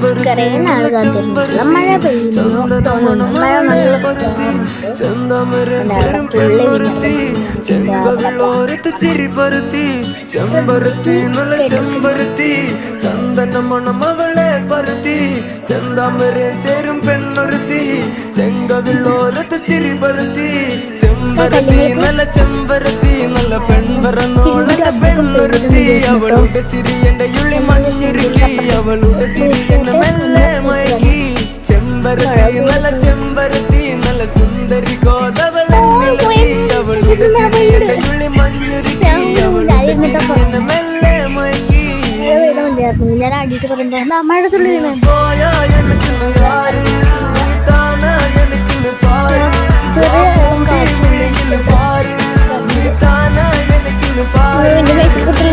കുറേ നാൾ കാത്തിരുന്നിട്ടുള്ള മഴ പെയ്യുന്നു തോന്നുന്നു. മഴ നല്ല ചെമ്പരുത്തി നല്ല ചെമ്പരുത്തി ചന്ദന മണമവളെ പരുത്തി ചെന്താമരെ ചേരും പെണ്ണൊരുത്തി ചെങ്കവിള്ളോരത്ത് ചിരി പരുത്തി ചെമ്പരുത്തി നല്ല ചെമ്പരുത്തി നല്ല പെൺപറന്നോളന്റെ പെണ്ണൊരുത്തി അവളുടെ ചിരി എന്റെ ഉള്ളി മഞ്ഞുരുക്കി അവളുടെ ചിരി എന്നെ മെല്ലെ മയക്കി ചെമ്പരുത്തി നല്ല ചെമ്പരുത്തി നല്ല സുന്ദരി കോതവളെന്നിളക്കി അവളുടെ ചിരി എന്റെ ഉള്ളി മഞ്ഞുരുക്കി അവളുടെ ചിരി എന്നെ മെല്ലെ മയക്കി ഞാൻ അടിയിട്ട് പറയുമ്പോ മഴ തുള്ളി പോയാ എനിക്കിന്ന് ആര് നീ താനാ എനിക്കിന്ന് പാര് വിളിയില് പാര് നീ താനാ എനിക്കിന്ന് പാര് ഫേസ്ബുക്കിൽ